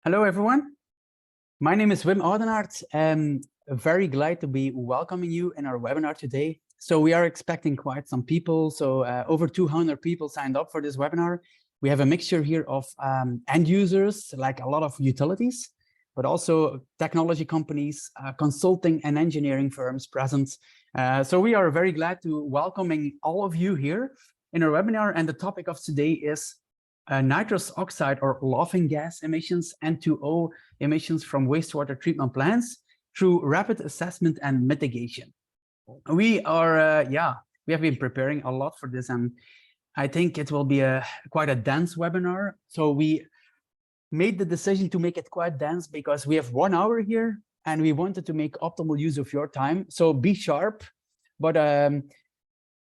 Hello, everyone. My name is Wim Oudenaert. I'm very glad to be welcoming you in our webinar today. So we are expecting quite some people. So over 200 people signed up for this webinar. We have a mixture here of end users, like a lot of utilities, but also technology companies, consulting and engineering firms present. So we are very glad to welcoming all of you here in our webinar. And the topic of today is nitrous oxide or laughing gas emissions, N2O emissions from wastewater treatment plants through rapid assessment and mitigation. We are, we have been preparing a lot for this, and I think it will be quite a dense webinar. So we made the decision to make it quite dense because we have 1 hour here and we wanted to make optimal use of your time. So be sharp, but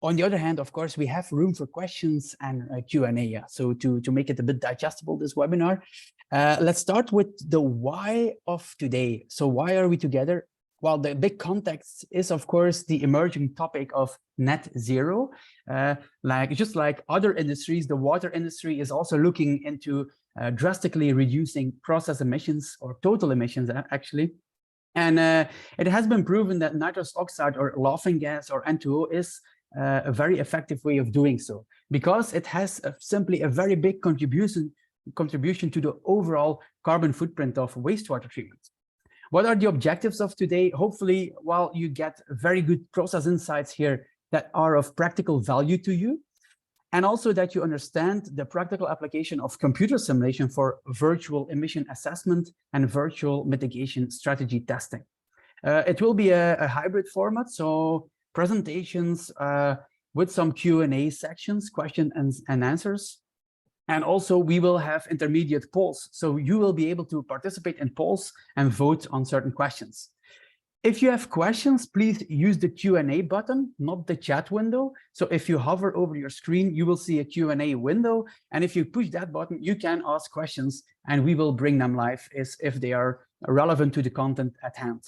on the other hand, of course, we have room for questions and Q&A. Yeah. So to make it a bit digestible, this webinar, let's start with the why of today. So why are we together? Well, the big context is, of course, the emerging topic of net zero. Just like other industries, the water industry is also looking into drastically reducing process emissions or total emissions, actually. And it has been proven that nitrous oxide or laughing gas or N2O is a very effective way of doing so, because it has simply a very big contribution to the overall carbon footprint of wastewater treatment. What are the objectives of today? Hopefully, while you get very good process insights here that are of practical value to you, and also that you understand the practical application of computer simulation for virtual emission assessment and virtual mitigation strategy testing. It will be a hybrid format, so presentations with some Q&A sections, question and answers. And also we will have intermediate polls. So you will be able to participate in polls and vote on certain questions. If you have questions, please use the Q&A button, not the chat window. So if you hover over your screen, you will see a Q&A window. And if you push that button, you can ask questions and we will bring them live if they are relevant to the content at hand.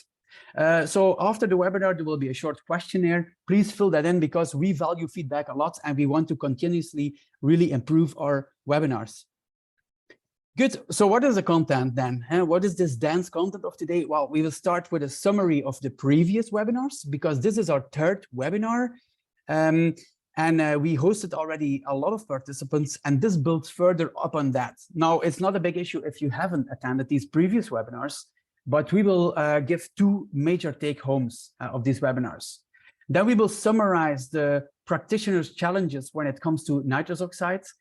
So after the webinar, there will be a short questionnaire. Please fill that in because we value feedback a lot and we want to continuously really improve our webinars. Good. So what is the content then? What is this dense content of today? Well, we will start with a summary of the previous webinars because this is our third webinar. And we hosted already a lot of participants, and this builds further up on that. Now, it's not a big issue if you haven't attended these previous webinars, but we will give two major take-homes of these webinars. Then we will summarize the practitioners' challenges when it comes to nitrous oxides.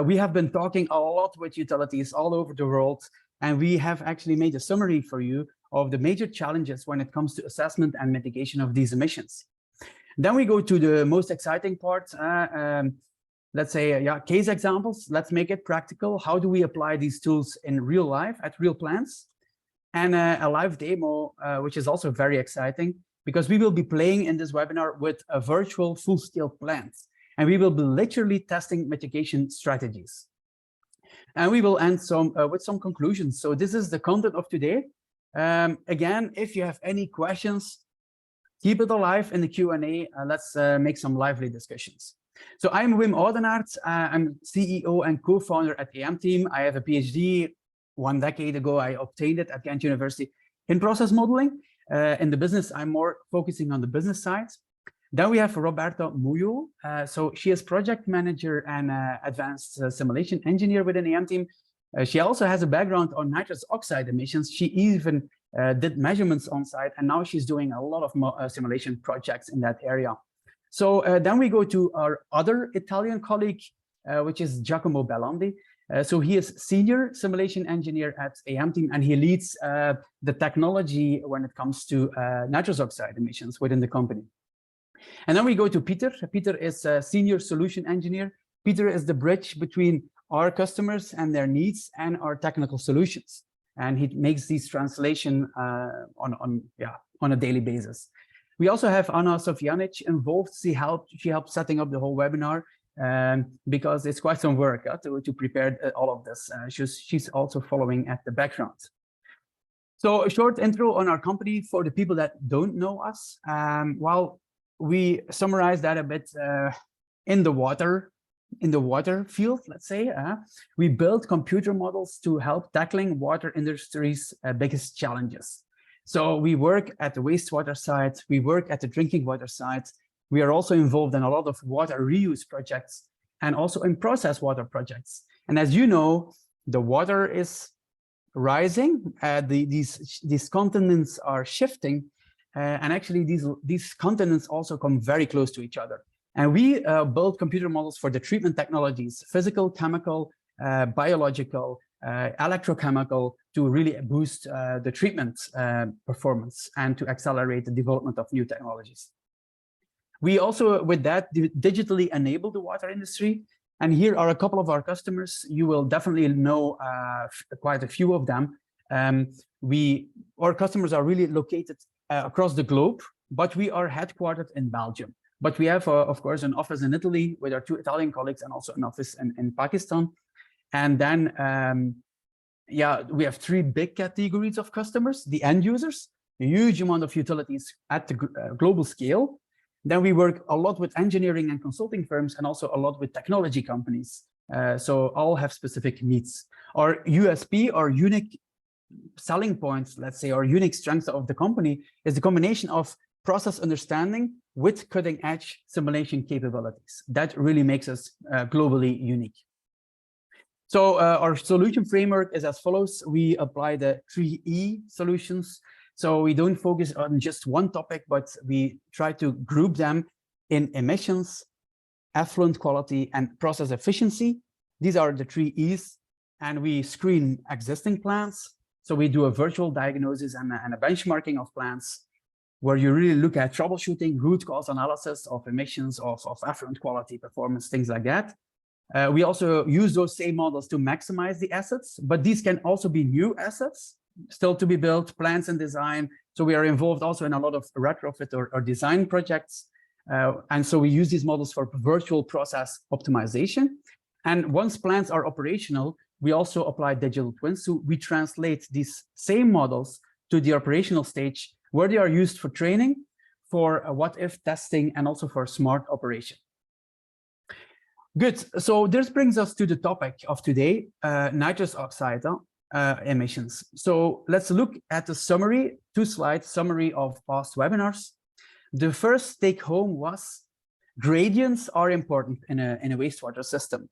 We have been talking a lot with utilities all over the world, and we have actually made a summary for you of the major challenges when it comes to assessment and mitigation of these emissions. Then we go to the most exciting part, let's say, case examples. Let's make it practical. How do we apply these tools in real life at real plants? And a live demo, which is also very exciting because we will be playing in this webinar with a virtual full-scale plant, and we will be literally testing mitigation strategies. And we will end with some conclusions. So this is the content of today. Again, if you have any questions, keep it alive in the Q&A. Let's make some lively discussions. So I'm Wim Oudenaert. I'm CEO and co-founder at AM Team. I have a PhD. 1 decade ago, I obtained it at Ghent University in process modeling. In the business, I'm more focusing on the business side. Then we have Roberta Muyo. So she is project manager and advanced simulation engineer within the AM Team. She also has a background on nitrous oxide emissions. She even did measurements on site, and now she's doing a lot of simulation projects in that area. So then we go to our other Italian colleague, which is Giacomo Bellandi. So he is senior simulation engineer at AM Team, and he leads the technology when it comes to nitrous oxide emissions within the company. And then we go to Peter. Peter is a senior solution engineer. Peter is the bridge between our customers and their needs and our technical solutions. And he makes these translation on a daily basis. We also have Anna Sofjanic involved. She helped setting up the whole webinar. Because it's quite some work to prepare all of this. She's also following at the background. So a short intro on our company for the people that don't know us. Well, we summarize that a bit in the water in the water field, let's say, we build computer models to help tackling water industry's biggest challenges. So we work at the wastewater side, we work at the drinking water side. We are also involved in a lot of water reuse projects and also in process water projects. And as you know, the water is rising, these continents are shifting, and actually these continents also come very close to each other. And we build computer models for the treatment technologies, physical, chemical, biological, electrochemical, to really boost the treatment performance and to accelerate the development of new technologies. We also, with that, digitally enable the water industry. And here are a couple of our customers. You will definitely know quite a few of them. Our customers are really located across the globe, but we are headquartered in Belgium. But we have, of course, an office in Italy with our 2 Italian colleagues and also an office in Pakistan. And then, yeah, we have 3 big categories of customers: the end users, a huge amount of utilities at the global scale. Then we work a lot with engineering and consulting firms and also a lot with technology companies. So all have specific needs. Our USP, our unique selling points, let's say, our unique strength of the company is the combination of process understanding with cutting edge simulation capabilities. That really makes us globally unique. So our solution framework is as follows. We apply the 3E solutions. So we don't focus on just one topic, but we try to group them in emissions, effluent quality, and process efficiency. These are the 3 E's, and we screen existing plants. So we do a virtual diagnosis and a benchmarking of plants, where you really look at troubleshooting, root cause analysis of emissions, of effluent quality, performance, things like that. We also use those same models to maximize the assets, but these can also be new assets still to be built, plans and design. So we are involved also in a lot of retrofit or design projects. And so we use these models for virtual process optimization. And once plants are operational, we also apply digital twins. So we translate these same models to the operational stage, where they are used for training, for what-if testing, and also for smart operation. Good. So this brings us to the topic of today, nitrous oxide emissions. So let's look at the summary, 2-slide summary of past webinars. The first take home was gradients are important in a wastewater system.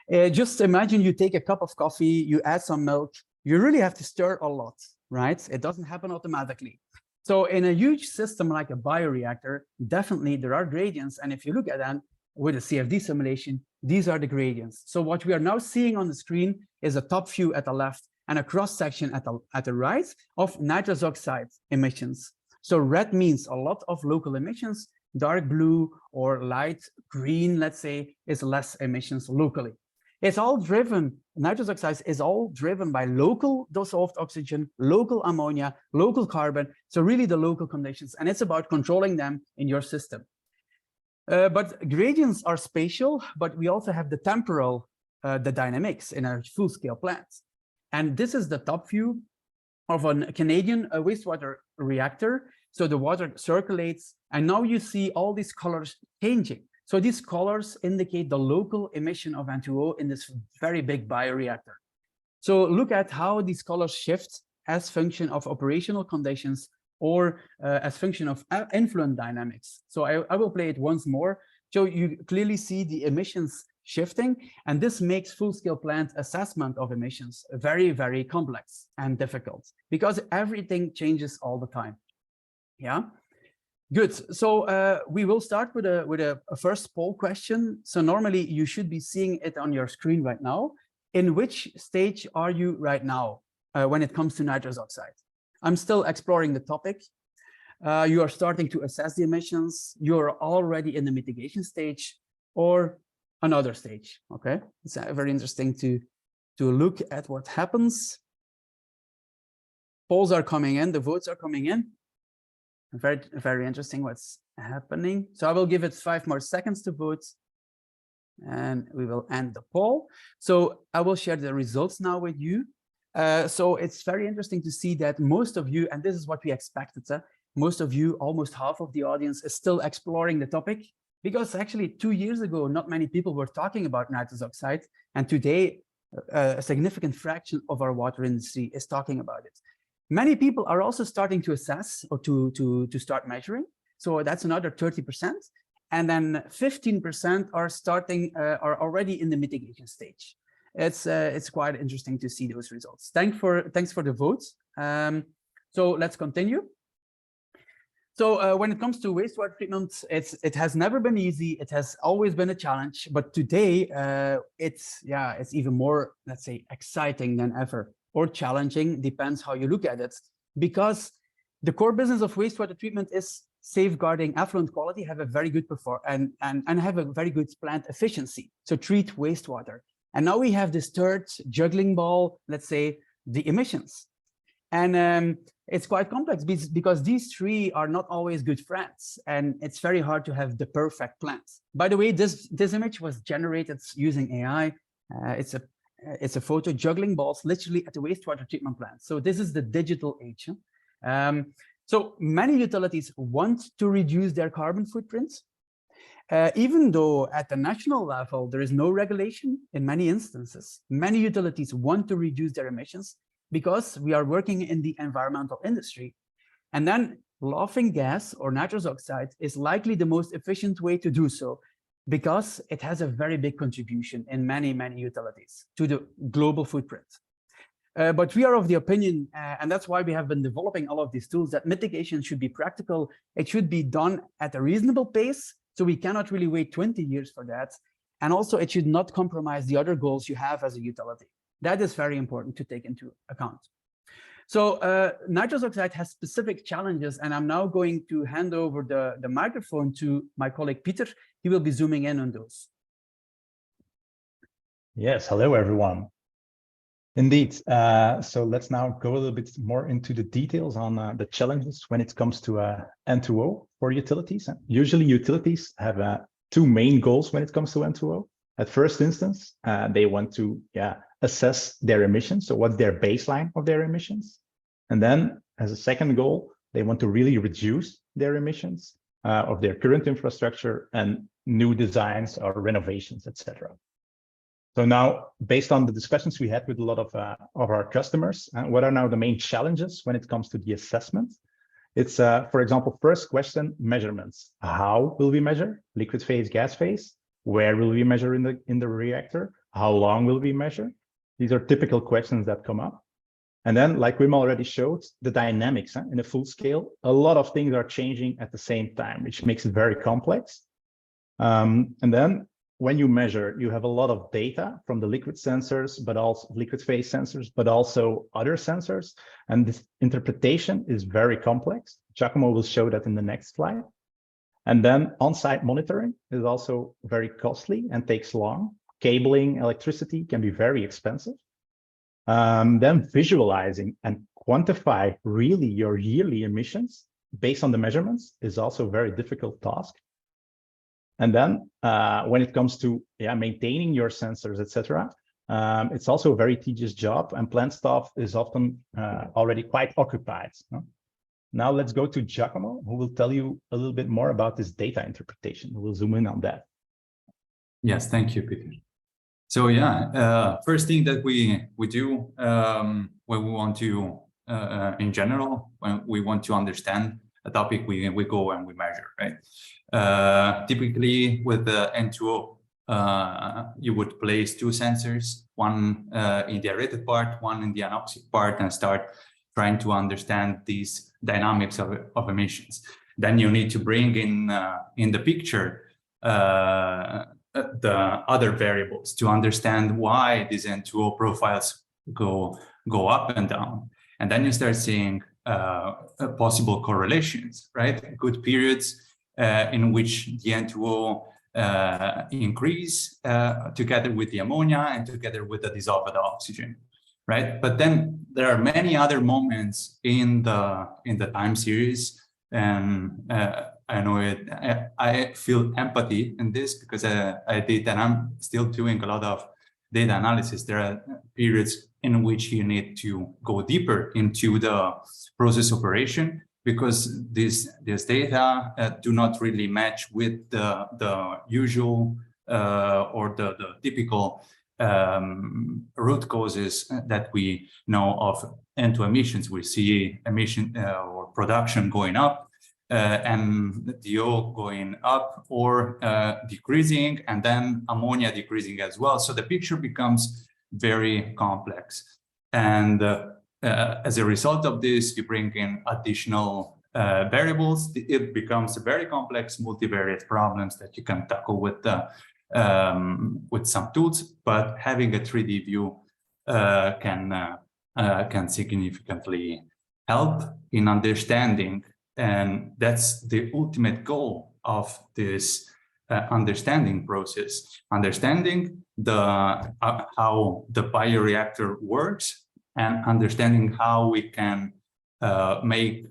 Just imagine you take a cup of coffee, you add some milk, you really have to stir a lot, right? It doesn't happen automatically. So in a huge system like a bioreactor, definitely there are gradients. And if you look at them with a CFD simulation, these are the gradients. So what we are now seeing on the screen is a top view at the left and a cross-section at the right of nitrous oxide emissions. So red means a lot of local emissions, dark blue or light green, let's say, is less emissions locally. It's all driven, nitrous oxides is all driven by local dissolved oxygen, local ammonia, local carbon, so really the local conditions, and it's about controlling them in your system. But gradients are spatial, but we also have the temporal, the dynamics in a full-scale plant. And this is the top view of a Canadian wastewater reactor. So the water circulates, and now you see all these colors changing. So these colors indicate the local emission of N2O in this very big bioreactor. So look at how these colors shift as function of operational conditions or as function of influent dynamics. So I will play it once more. So you clearly see the emissions shifting, and this makes full-scale plant assessment of emissions very, very complex and difficult because everything changes all the time. Yeah, good. So we will start with a first poll question. So normally you should be seeing it on your screen right now. In which stage are you right now when it comes to nitrous oxide? I'm still exploring the topic. You are starting to assess the emissions. You're already in the mitigation stage or another stage. Okay, it's very interesting to look at what happens. Polls are coming in, the votes are coming in. Very, very interesting what's happening. So I will give it 5 more seconds to vote, and we will end the poll. So I will share the results now with you. So it's very interesting to see that most of you, and this is what we expected, most of you, almost half of the audience, is still exploring the topic. Because actually 2 years ago, not many people were talking about nitrous oxide, and today a significant fraction of our water industry is talking about it. Many people are also starting to assess or to start measuring. So that's another 30%. And then 15% are are already in the mitigation stage. It's quite interesting to see those results. Thanks for the votes. So let's continue. So when it comes to wastewater treatment, it has never been easy. It has always been a challenge, but today it's even more, let's say, exciting than ever, or challenging, depends how you look at it, because the core business of wastewater treatment is safeguarding effluent quality, have a very good and have a very good plant efficiency. So treat wastewater. And now we have this third juggling ball, let's say, the emissions. And it's quite complex because these three are not always good friends, and it's very hard to have the perfect plants. By the way, this image was generated using AI. It's a photo juggling balls literally at the wastewater treatment plant. So this is the digital age. So many utilities want to reduce their carbon footprints, even though at the national level there is no regulation. In many instances, many utilities want to reduce their emissions, because we are working in the environmental industry. And then laughing gas or nitrous oxide is likely the most efficient way to do so, because it has a very big contribution in many utilities to the global footprint. But we are of the opinion, and that's why we have been developing all of these tools, that mitigation should be practical. It should be done at a reasonable pace. So we cannot really wait 20 years for that. And also it should not compromise the other goals you have as a utility. That is very important to take into account. So nitrous oxide has specific challenges, and I'm now going to hand over the microphone to my colleague Peter. He will be zooming in on those. Yes, hello everyone. Indeed, so let's now go a little bit more into the details on the challenges when it comes to N2O for utilities. Usually utilities have two main goals when it comes to N2O. At first instance, they want to assess their emissions. So what's their baseline of their emissions? And then as a second goal, they want to really reduce their emissions of their current infrastructure and new designs or renovations, etc. So now, based on the discussions we had with a lot of our customers, what are now the main challenges when it comes to the assessment? It's, for example, first question, measurements. How will we measure? Liquid phase, gas phase? Where will we measure in the reactor? How long will we measure? These are typical questions that come up. And then, like Wim already showed, the dynamics in a full scale, a lot of things are changing at the same time, which makes it very complex. And then when you measure, you have a lot of data from the liquid sensors, but also liquid phase sensors, but also other sensors. And this interpretation is very complex. Giacomo will show that in the next slide. And then on-site monitoring is also very costly and takes long. Cabling, electricity can be very expensive. Then visualizing and quantify really your yearly emissions based on the measurements is also a very difficult task. And then when it comes to maintaining your sensors, etc., it's also a very tedious job, and plant staff is often already quite occupied. Now let's go to Giacomo, who will tell you a little bit more about this data interpretation. We'll zoom in on that. Yes, thank you, Peter. So first thing that we do when we want to, in general, when we want to understand a topic, we go and we measure, right? Typically with the N2O, you would place two sensors, one in the aerated part, one in the anoxic part, and start trying to understand these dynamics of emissions. Then you need to bring in the picture the other variables to understand why these N2O profiles go up and down. And then you start seeing possible correlations, right? Good periods in which the N2O increase together with the ammonia and together with the dissolved oxygen, right? But then there are many other moments in the time series, and I know it. I feel empathy in this because I did, and I'm still doing a lot of data analysis. There are periods in which you need to go deeper into the process operation because this data do not really match with the usual or the typical root causes that we know of N2O emissions. We see emission or production going up, N2O going up or decreasing, and then ammonia decreasing as well. So the picture becomes very complex. And as a result of this, you bring in additional variables. It becomes a very complex multivariate problems that you can tackle with some tools, but having a 3D view can significantly help in understanding. And that's the ultimate goal of this understanding process, understanding how the bioreactor works and understanding how we can make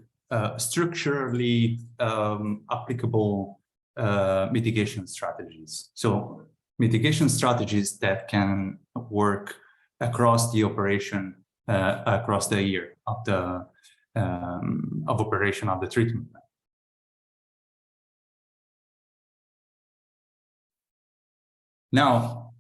structurally applicable mitigation strategies. So mitigation strategies that can work across the operation, across the year of the operation of the treatment plant. Now,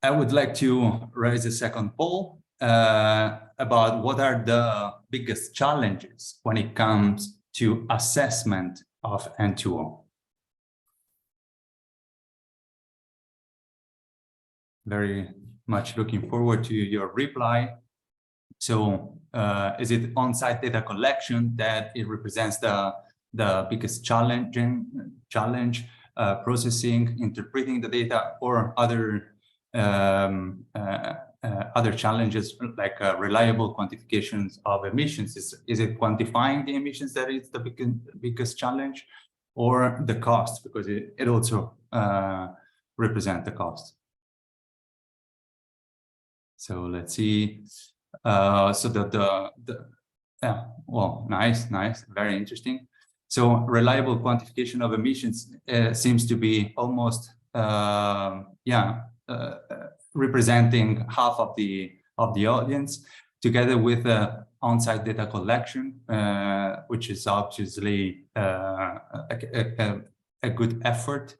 I would like to raise a second poll about what are the biggest challenges when it comes to assessment of N2O. Very much looking forward to your reply. So is it on-site data collection that it represents the biggest challenge, processing, interpreting the data, or other challenges like reliable quantifications of emissions? Is it quantifying the emissions that is the biggest challenge, or the cost, because it also represents the cost? So let's see. So well, nice, very interesting. So reliable quantification of emissions seems to be almost representing half of the audience, together with on-site data collection, which is obviously a good effort.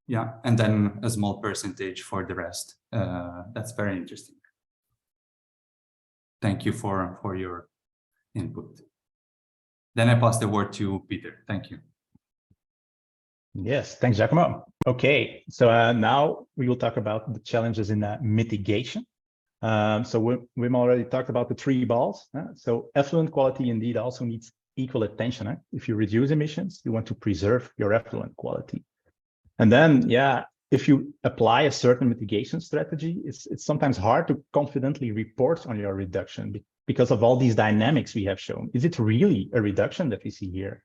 Yeah, and then a small percentage for the rest. That's very interesting. Thank you for your input. Then I pass the word to Peter. Thank you. Yes, thanks, Giacomo. Okay, so now we will talk about the challenges in mitigation. So Wim already talked about the 3 balls. So effluent quality indeed also needs equal attention. If you reduce emissions, you want to preserve your effluent quality. And then, yeah, if you apply a certain mitigation strategy, it's sometimes hard to confidently report on your reduction because of all these dynamics we have shown. Is it really a reduction that we see here?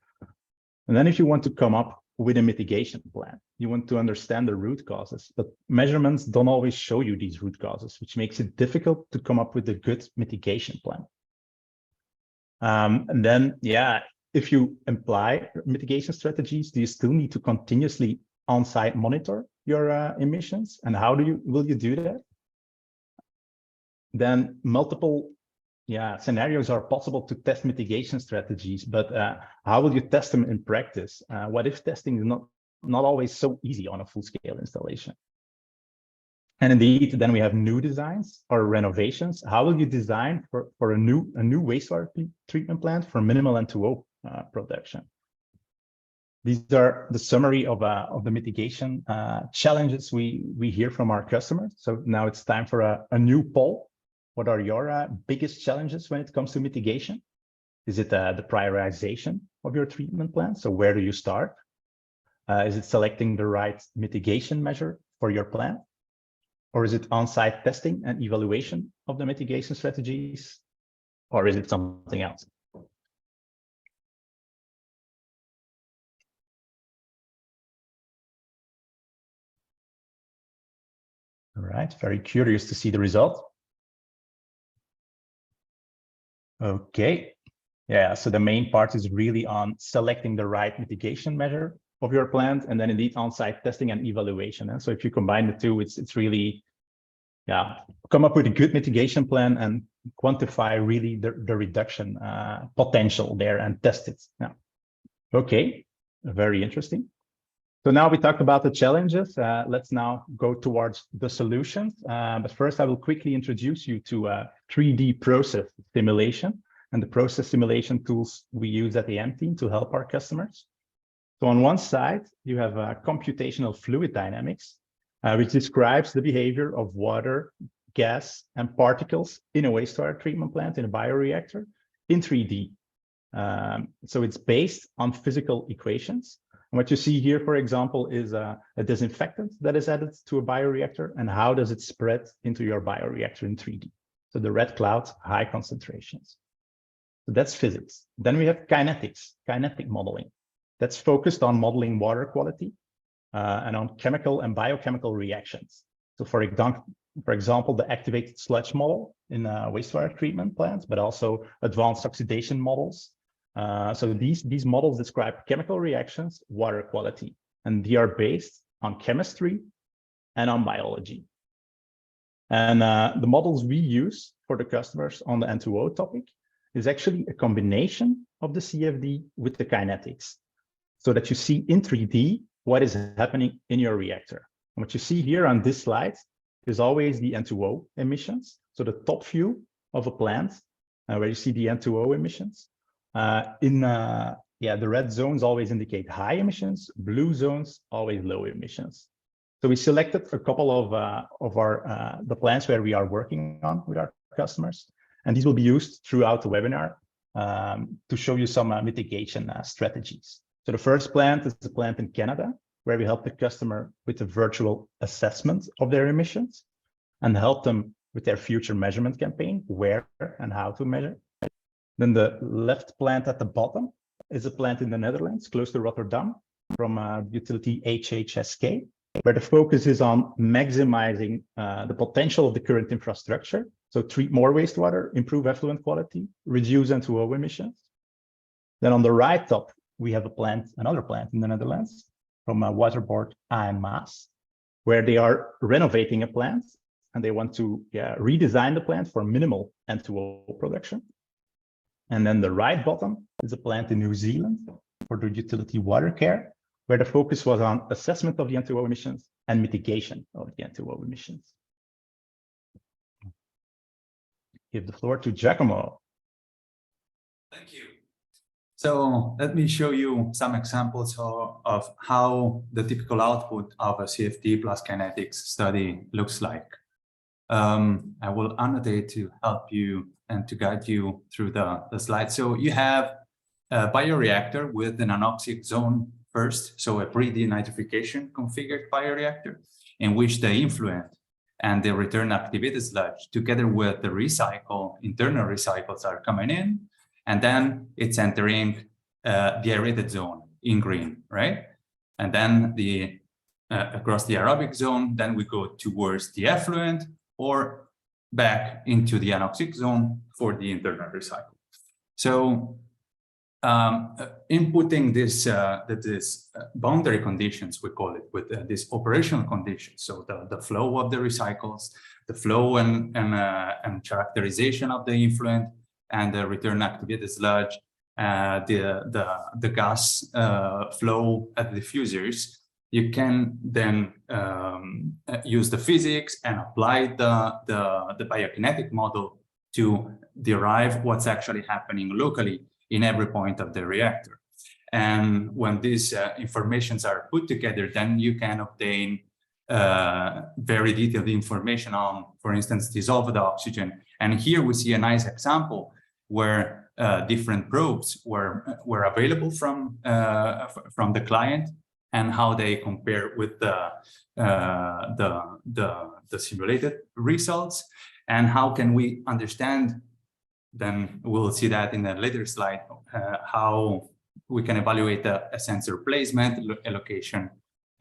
And then if you want to come up with a mitigation plan, you want to understand the root causes, but measurements don't always show you these root causes, which makes it difficult to come up with a good mitigation plan. And then, yeah, if you apply mitigation strategies, do you still need to continuously on-site monitor your emissions? And how will you do that? Then multiple scenarios are possible to test mitigation strategies, but how will you test them in practice? What if testing is not always so easy on a full-scale installation? And indeed, then we have new designs or renovations. How will you design for a new wastewater treatment plant for minimal N2O production? These are the summary of the mitigation challenges we hear from our customers. So now it's time for a new poll. What are your biggest challenges when it comes to mitigation? Is it the prioritization of your treatment plan? So where do you start? Is it selecting the right mitigation measure for your plan? Or is it on-site testing and evaluation of the mitigation strategies? Or is it something else? All right, very curious to see the result. Okay, yeah, so the main part is really on selecting the right mitigation measure of your plant, and then indeed on-site testing and evaluation. And so if you combine the two, it's really come up with a good mitigation plan and quantify really the reduction potential there and test it. Yeah. Okay, very interesting. So now we talked about the challenges. Let's now go towards the solutions. But first, I will quickly introduce you to 3D process simulation and the process simulation tools we use at the M team to help our customers. So on one side, you have computational fluid dynamics, which describes the behavior of water, gas, and particles in a wastewater treatment plant in a bioreactor in 3D. So it's based on physical equations. And what you see here, for example, is a disinfectant that is added to a bioreactor, and how does it spread into your bioreactor in 3D? So the red clouds, high concentrations. So that's physics. Then we have kinetics, kinetic modeling. That's focused on modeling water quality and on chemical and biochemical reactions. So for example, the activated sludge model in wastewater treatment plants, but also advanced oxidation models. So these models describe chemical reactions, water quality, and they are based on chemistry and on biology. And the models we use for the customers on the N2O topic is actually a combination of the CFD with the kinetics, so that you see in 3D what is happening in your reactor. And what you see here on this slide is always the N2O emissions. So the top view of a plant where you see the N2O emissions. The red zones always indicate high emissions, blue zones always low emissions. So we selected a couple of the plants where we are working on with our customers, and these will be used throughout the webinar to show you some mitigation strategies. So the first plant is the plant in Canada, where we help the customer with a virtual assessment of their emissions and help them with their future measurement campaign, where and how to measure. Then the left plant at the bottom is a plant in the Netherlands, close to Rotterdam, from utility HHSK, where the focus is on maximizing the potential of the current infrastructure. So treat more wastewater, improve effluent quality, reduce N2O emissions. Then on the right top, we have another plant in the Netherlands from Waterboard AN Maas, where they are renovating a plant and they want to redesign the plant for minimal N2O production. And then the right bottom is a plant in New Zealand for the utility water care, where the focus was on assessment of the N2O emissions and mitigation of the N2O emissions. Give the floor to Giacomo. Thank you. So let me show you some examples of how the typical output of a CFD plus kinetics study looks like. I will annotate to help you and to guide you through the slide. So you have a bioreactor with an anoxic zone first, so a pre-denitrification configured bioreactor, in which the influent and the return activated sludge, together with the internal recycles, are coming in, and then it's entering the aerated zone in green, right? And then across the aerobic zone, then we go towards the effluent or back into the anoxic zone for the internal recycle. So inputting this boundary conditions, we call it, with these operational conditions. So the flow of the recycles, the flow and characterization of the influent, and the return activated sludge, the gas flow at the diffusers. You can then use the physics and apply the biokinetic model to derive what's actually happening locally in every point of the reactor. And when these informations are put together, then you can obtain very detailed information on, for instance, dissolved oxygen. And here we see a nice example where different probes were available from the client, and how they compare with the simulated results, and how can we understand, then we'll see that in a later slide, how we can evaluate a sensor placement, allocation,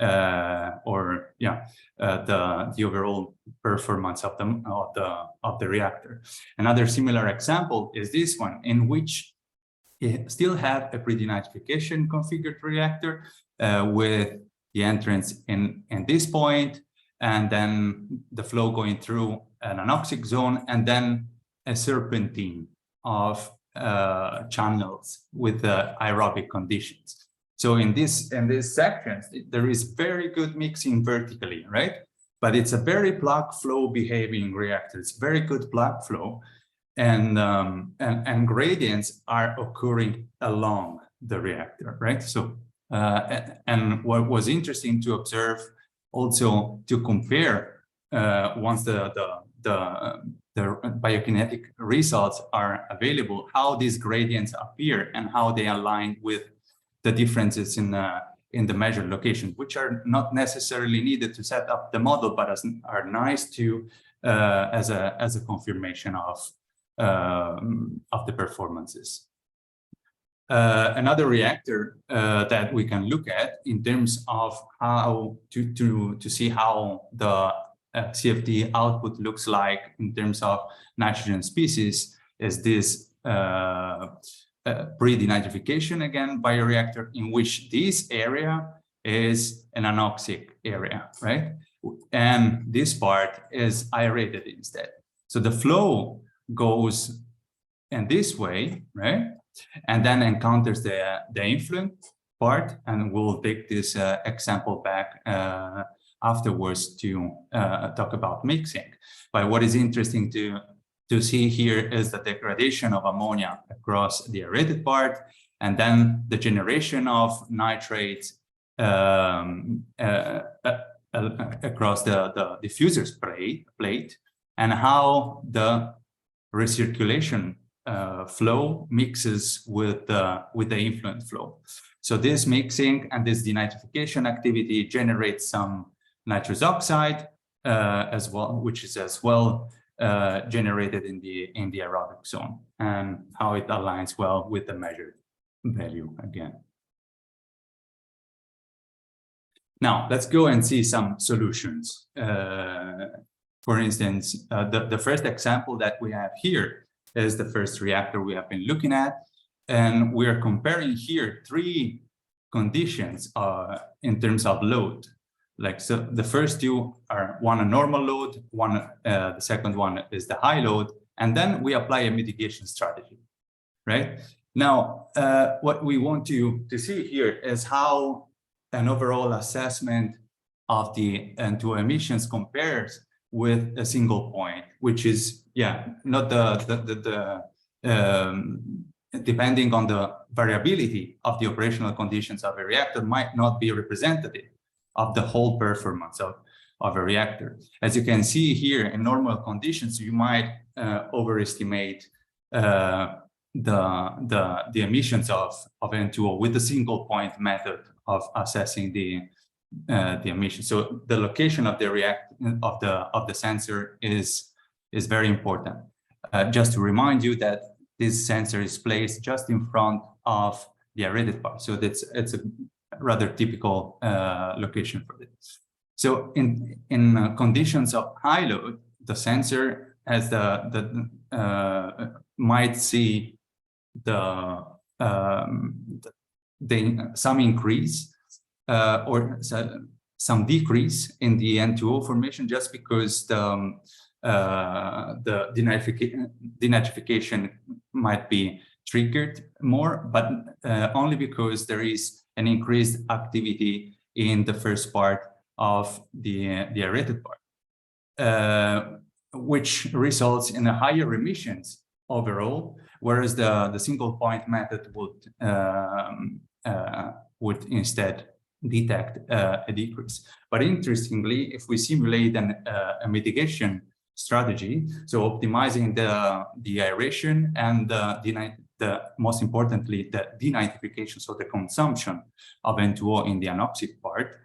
or the overall performance of the reactor. Another similar example is this one, in which you still have a pre-denitrification configured reactor with the entrance in this point, and then the flow going through an anoxic zone, and then a serpentine of channels with the aerobic conditions. So in these sections, there is very good mixing vertically, right? But it's a very plug flow behaving reactor. It's very good plug flow, and gradients are occurring along the reactor, right? So and what was interesting to observe, also to compare once the biokinetic results are available, how these gradients appear and how they align with the differences in the measured locations, which are not necessarily needed to set up the model, but are nice to as a confirmation of the performances. Another reactor that we can look at in terms of how to see how the CFD output looks like in terms of nitrogen species is this pre-denitrification, again, bioreactor, in which this area is an anoxic area, right? And this part is aerated instead. So the flow goes in this way, right? And then encounters the influent part, and we'll take this example back afterwards to talk about mixing. But what is interesting to see here is the degradation of ammonia across the aerated part, and then the generation of nitrates across the diffuser's plate, and how the recirculation flow mixes with the influent flow. So this mixing and this denitrification activity generates some nitrous oxide as well, which is as well generated in the aerobic zone, and how it aligns well with the measured value again. Now let's go and see some solutions. For instance, the first example that we have here is the first reactor we have been looking at, and we are comparing here three conditions in terms of load. Like, so the first two are one a normal load, the second one is the high load, and then we apply a mitigation strategy, right? Now, what we want to see here is how an overall assessment of the N2O emissions compares with a single point, which is, yeah, not depending on the variability of the operational conditions of a reactor, might not be representative of the whole performance of a reactor. As you can see here, in normal conditions, you might overestimate the emissions of N2O with the single point method of assessing the emission. So the location of the sensor is very important. Just to remind you that this sensor is placed just in front of the aerated part. So it's a rather typical location for this. So in conditions of high load, the sensor has might see some increase or some decrease in the N2O formation, just because the denitrification might be triggered more, but only because there is an increased activity in the first part of the aerated part, which results in a higher emissions overall, whereas the single point method would instead detect a decrease. But interestingly, if we simulate a mitigation strategy, so optimizing the aeration and most importantly, the denitrification, so the consumption of N2O in the anoxic part,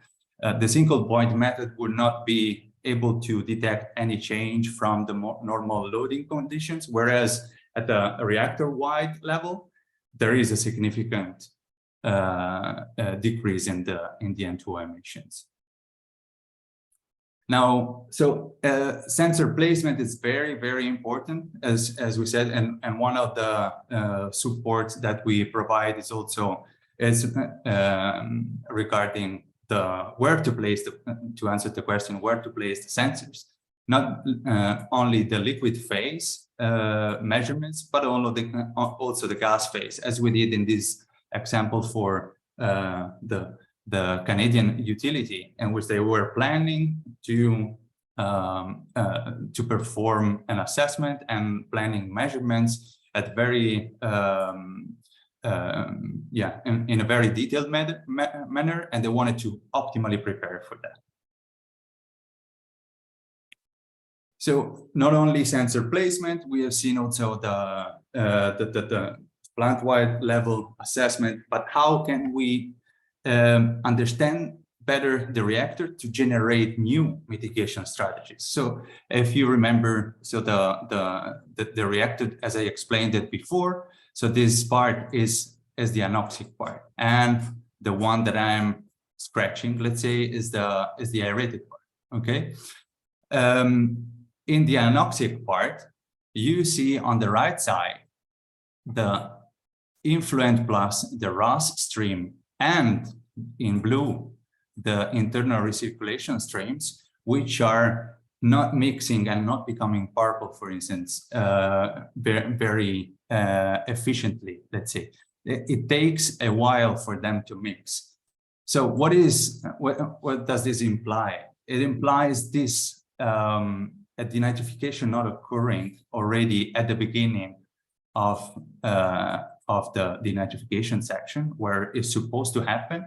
the single point method would not be able to detect any change from the normal loading conditions, whereas at the reactor-wide level, there is a significant decrease in the N2O emissions. Now, so sensor placement is very, very important, as we said, and one of the supports that we provide is also regarding where to place to answer the question where to place the sensors, not only the liquid phase measurements, but also the gas phase, as we did in this example for the Canadian utility, in which they were planning to perform an assessment and planning measurements at very in a very detailed manner, and they wanted to optimally prepare for that. So not only sensor placement, we have seen also the plant-wide level assessment, but how can we understand better the reactor to generate new mitigation strategies? So if you remember, so the reactor, as I explained it before, so this part is the anoxic part, and the one that I'm scratching, let's say, is the aerated part. Okay. In the anoxic part, you see on the right side the influent plus the ROS stream, and in blue the internal recirculation streams, which are not mixing and not becoming purple, for instance, very efficiently, let's say. It takes a while for them to mix. So what does this imply? It implies this a denitrification not occurring already at the beginning of the denitrification section where it's supposed to happen,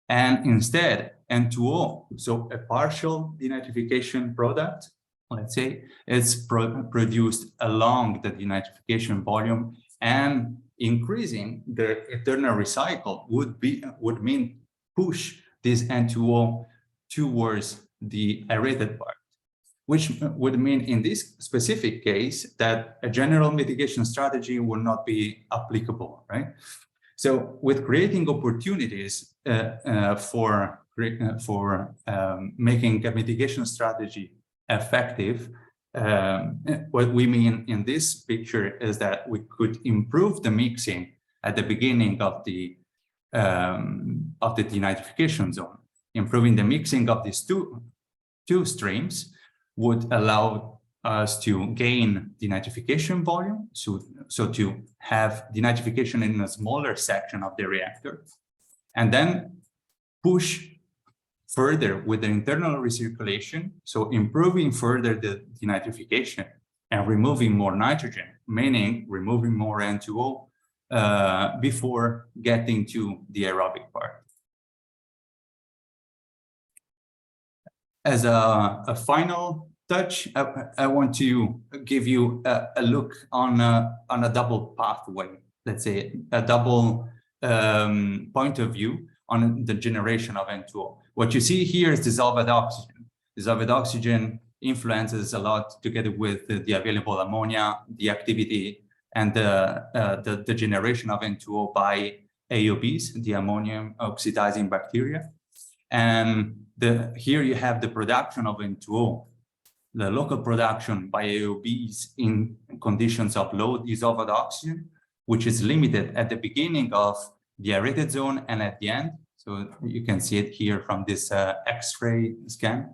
and instead N2O, so a partial denitrification product, let's say, it's produced along the denitrification volume, and increasing the internal recycle would mean push this N2O towards the aerated part, which would mean in this specific case that a general mitigation strategy will not be applicable, right? So with creating opportunities for making a mitigation strategy effective, what we mean in this picture is that we could improve the mixing at the beginning of the denitrification zone. Improving the mixing of these two streams would allow us to gain denitrification volume, so to have denitrification in a smaller section of the reactor, and then push further with the internal recirculation, so improving further the denitrification and removing more nitrogen, meaning removing more N2O before getting to the aerobic part. As a final touch, I want to give you a look on a double pathway, let's say a double point of view on the generation of N2O. What you see here is dissolved oxygen. Dissolved oxygen influences a lot together with the available ammonia, the activity, and the generation of N2O by AOBs, the ammonium oxidizing bacteria. And here you have the production of N2O, the local production by AOBs in conditions of low dissolved oxygen, which is limited at the beginning of the aerated zone and at the end. So you can see it here from this X-ray scan.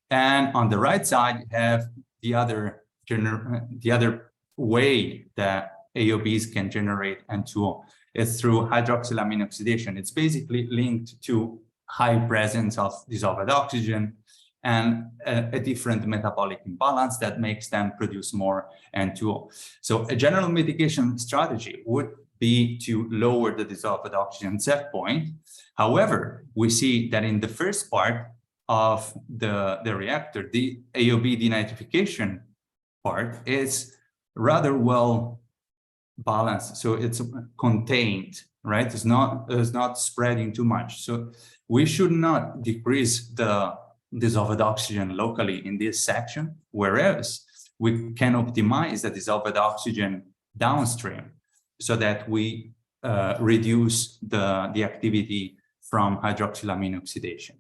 And on the right side, you have the other way that AOBs can generate N2O. It's through hydroxylamine oxidation. It's basically linked to high presence of dissolved oxygen and a different metabolic imbalance that makes them produce more N2O. So a general mitigation strategy would be to lower the dissolved oxygen set point. However, we see that in the first part of the reactor, the AOB denitrification part is rather well balanced. So it's contained, right? It's not spreading too much. So we should not decrease the dissolved oxygen locally in this section, whereas we can optimize the dissolved oxygen downstream so that we reduce the activity from hydroxylamine oxidation.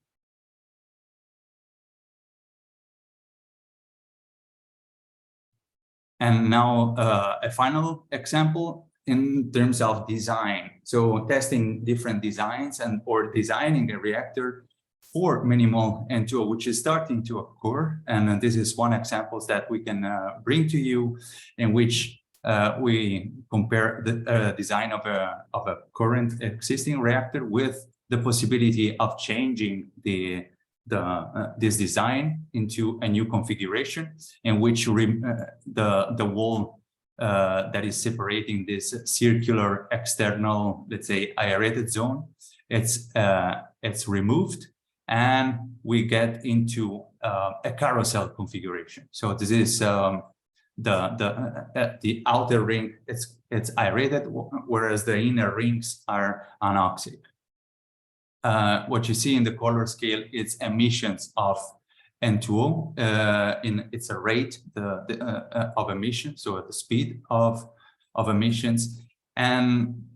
And now a final example in terms of design. So testing different designs or designing a reactor for minimal N2O, which is starting to occur. And this is one example that we can bring to you, in which we compare the design of a current existing reactor with the possibility of changing this design into a new configuration, in which the wall that is separating this circular external, let's say, aerated zone, it's removed, and we get into a carousel configuration. So this is the outer ring, it's aerated, whereas the inner rings are anoxic. What you see in the color scale is emissions of N2O. It's a rate of emission, so at the speed of emissions. And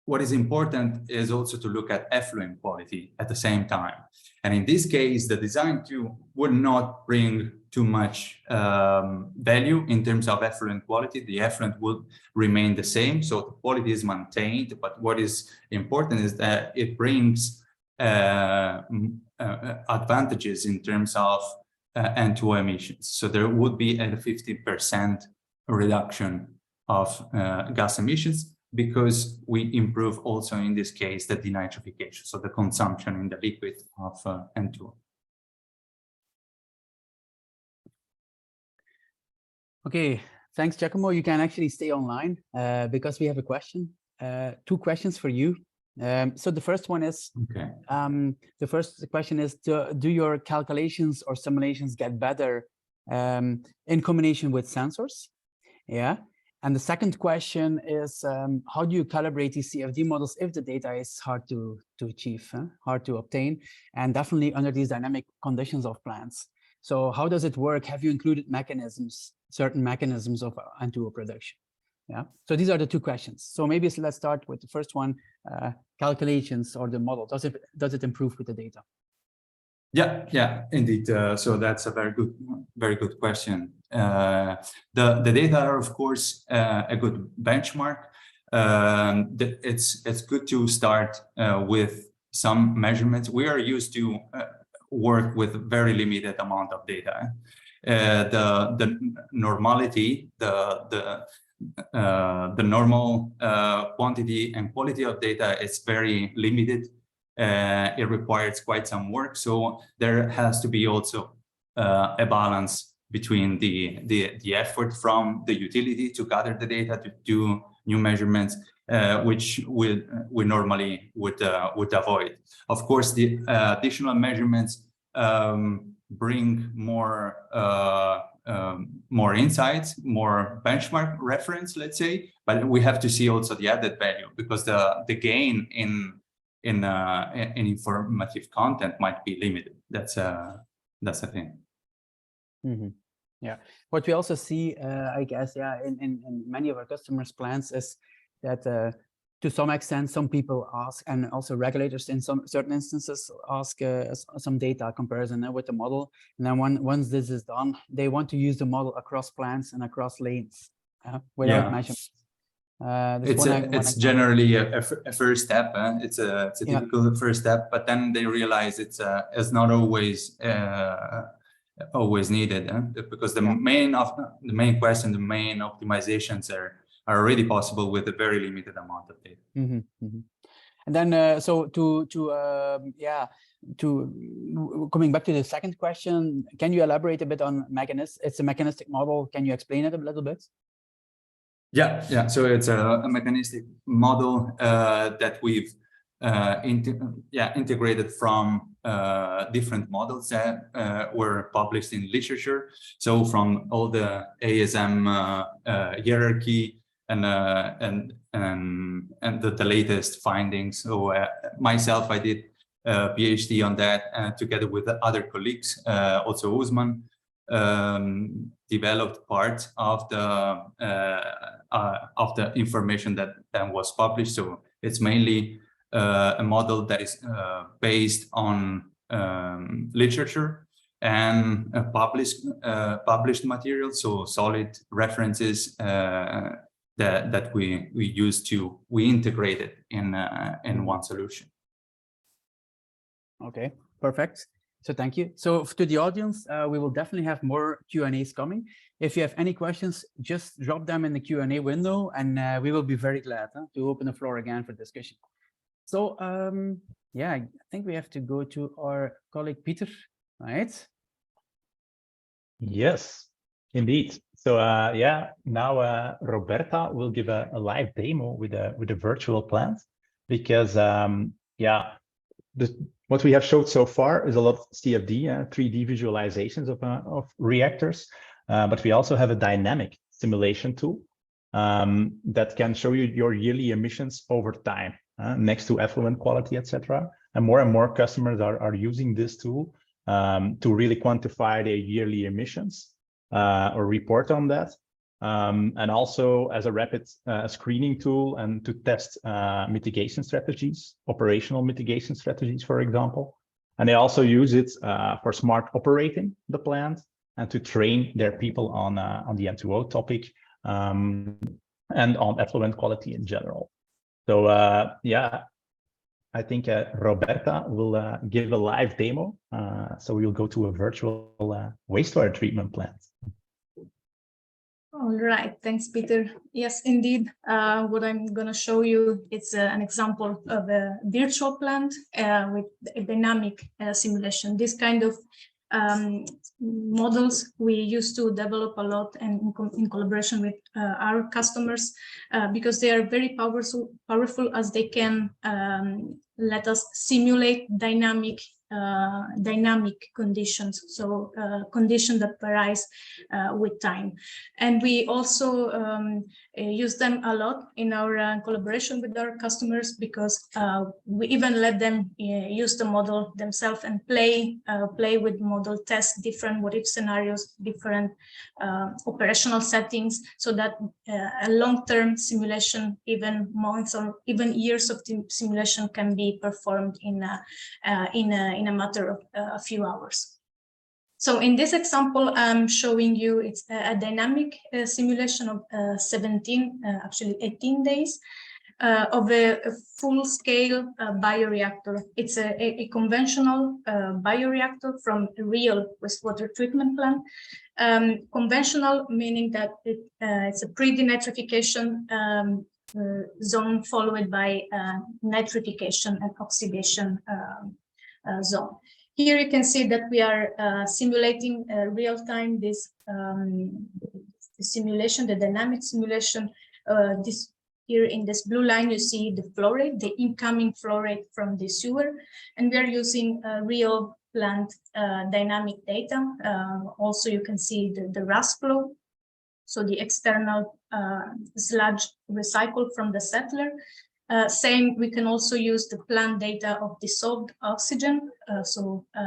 what is important is also to look at effluent quality at the same time. And in this case, the design too would not bring too much value in terms of effluent quality. The effluent would remain the same, so the quality is maintained. But what is important is that it brings advantages in terms of N2O emissions. So there would be a 50% reduction of gas emissions, because we improve also in this case the denitrification, so the consumption in the liquid of N2O. Okay, thanks, Giacomo. You can actually stay online because we have a question, 2 questions for you. So the first one is, okay. The first question is, do your calculations or simulations get better in combination with sensors? Yeah. And the second question is, how do you calibrate these CFD models if the data is hard to achieve, hard to obtain, and definitely under these dynamic conditions of plants? So how does it work? Have you included mechanisms, certain mechanisms of N2O production? Yeah. So these are the 2 questions. So maybe let's start with the first one, calculations or the model. Does it improve with the data? Yeah, indeed. So that's a very good question. The data are, of course, a good benchmark. It's good to start with some measurements. We are used to work with very limited amount of data. The normality, the normal quantity and quality of data is very limited. It requires quite some work, so there has to be also a balance between the effort from the utility to gather the data, to do new measurements, which we normally would avoid. Of course, the additional measurements bring more insights, more benchmark reference, let's say, but we have to see also the added value, because the gain in informative content might be limited. That's a thing. Mm-hmm. Yeah. What we also see, I guess, yeah, in many of our customers' plans is that to some extent, some people ask, and also regulators in some certain instances ask some data comparison with the model. And then once this is done, they want to use the model across plants and across lanes without measurement. It's generally a first step. It's a typical first step, but then they realize it's not always needed, because the main question, the main optimizations are already possible with a very limited amount of data. Mm-hmm, mm-hmm. And then so to coming back to the second question, can you elaborate a bit on mechanism? It's a mechanistic model. Can you explain it a little bit? Yeah. So it's a mechanistic model that we've integrated from different models that were published in literature. So from all the ASM hierarchy and the latest findings. So myself, I did a PhD on that together with the other colleagues, also Usman. Developed part of the information that was published. So it's mainly a model that is based on literature and published material. So solid references that we integrated in one solution. Okay. Perfect. So thank you. So to the audience, we will definitely have more Q&As coming. If you have any questions, just drop them in the Q&A window, and we will be very glad to open the floor again for discussion. So yeah, I think we have to go to our colleague Peter, right? Yes, indeed. So yeah, now Roberta will give a live demo with a virtual plant, because yeah, what we have showed so far is a lot of CFD, 3D visualizations of reactors, but we also have a dynamic simulation tool that can show you your yearly emissions over time, next to effluent quality, etc. And more customers are using this tool to really quantify their yearly emissions or report on that. And also as a rapid screening tool and to test mitigation strategies, operational mitigation strategies, for example. And they also use it for smart operating the plant and to train their people on the N2O topic and on effluent quality in general. So yeah, I think Roberta will give a live demo. So we'll go to a virtual wastewater treatment plant. All right, thanks, Peter. Yes, indeed. What I'm going to show you is an example of a virtual plant with a dynamic simulation. This kind of models we used to develop a lot and in collaboration with our customers because they are very powerful as they can let us simulate dynamic conditions, so condition that varies with time. And we also use them a lot in our collaboration with our customers, because we even let them use the model themselves and play with model, test different what-if scenarios, different operational settings, so that a long-term simulation, even months or even years of simulation, can be performed in a matter of a few hours. So in this example, I'm showing you it's a dynamic simulation of 18 days of a full-scale bioreactor. It's a conventional bioreactor from a real wastewater treatment plant. Conventional meaning that it's a pre-denitrification zone followed by nitrification and oxidation zone. Here you can see that we are simulating real-time this simulation, the dynamic simulation. Here in this blue line, you see the flow rate, the incoming flow rate from the sewer, and we are using real plant dynamic data. Also, you can see the RAS flow, so the external sludge recycled from the settler. Same, we can also use the plant data of dissolved oxygen,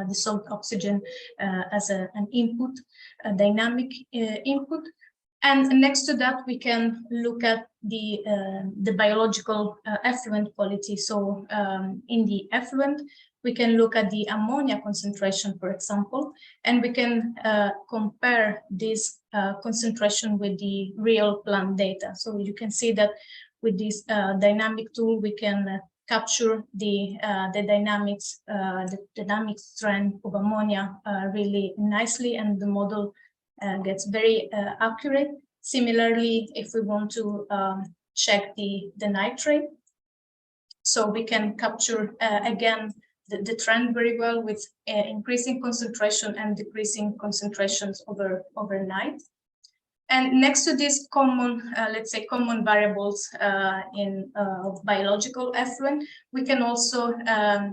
dissolved oxygen as an input, a dynamic input. And next to that, we can look at the biological effluent quality. So in the effluent, we can look at the ammonia concentration, for example, and we can compare this concentration with the real plant data. So you can see that with this dynamic tool, we can capture the dynamics, the dynamic trend of ammonia really nicely, and the model gets very accurate. Similarly, if we want to check the nitrate, so we can capture again the trend very well with increasing concentration and decreasing concentrations overnight. And next to these common, let's say, common variables of biological effluent, we can also have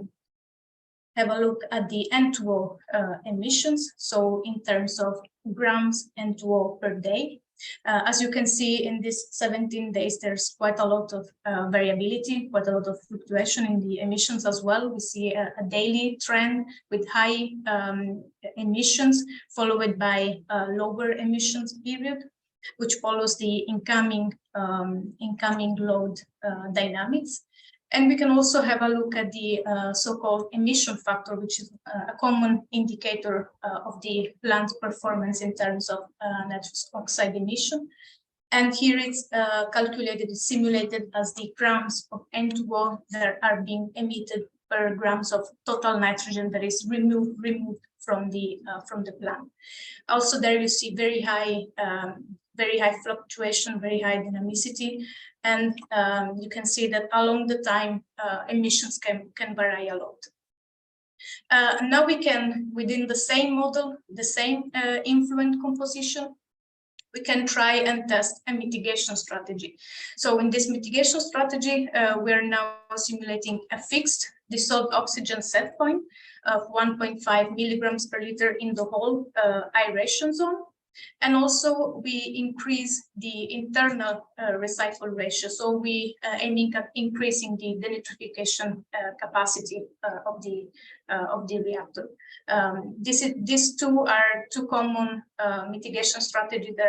a look at the N2O emissions. So in terms of grams N2O per day. As you can see, in these 17 days, there's quite a lot of variability, quite a lot of fluctuation in the emissions as well. We see a daily trend with high emissions, followed by lower emissions period, which follows the incoming load dynamics. And we can also have a look at the so-called emission factor, which is a common indicator of the plant performance in terms of nitrous oxide emission. And here it's calculated, simulated as the grams of N2O that are being emitted per grams of total nitrogen that is removed from the plant. Also, there you see very high fluctuation, very high dynamicity, and you can see that along the time emissions can vary a lot. Now we can, within the same model, the same influent composition, we can try and test a mitigation strategy. So in this mitigation strategy, we're now simulating a fixed dissolved oxygen set point of 1.5 milligrams per liter in the whole aeration zone. And also we increase the internal recycle ratio. So we aiming at increasing the denitrification capacity of the reactor. These two are two common mitigation strategies that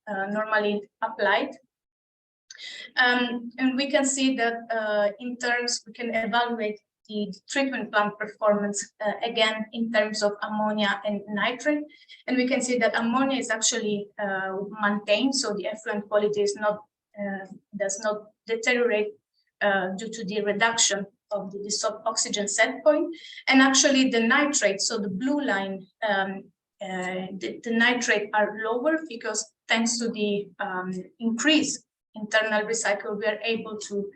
are normally applied. And we can see that in terms, we can evaluate the treatment plant performance again in terms of ammonia and nitrate, and we can see that ammonia is actually maintained, so the effluent quality is not does not deteriorate due to the reduction of the dissolved oxygen set point, and actually the nitrate, so the blue line, the nitrate are lower because thanks to the increase internal recycle, we are able to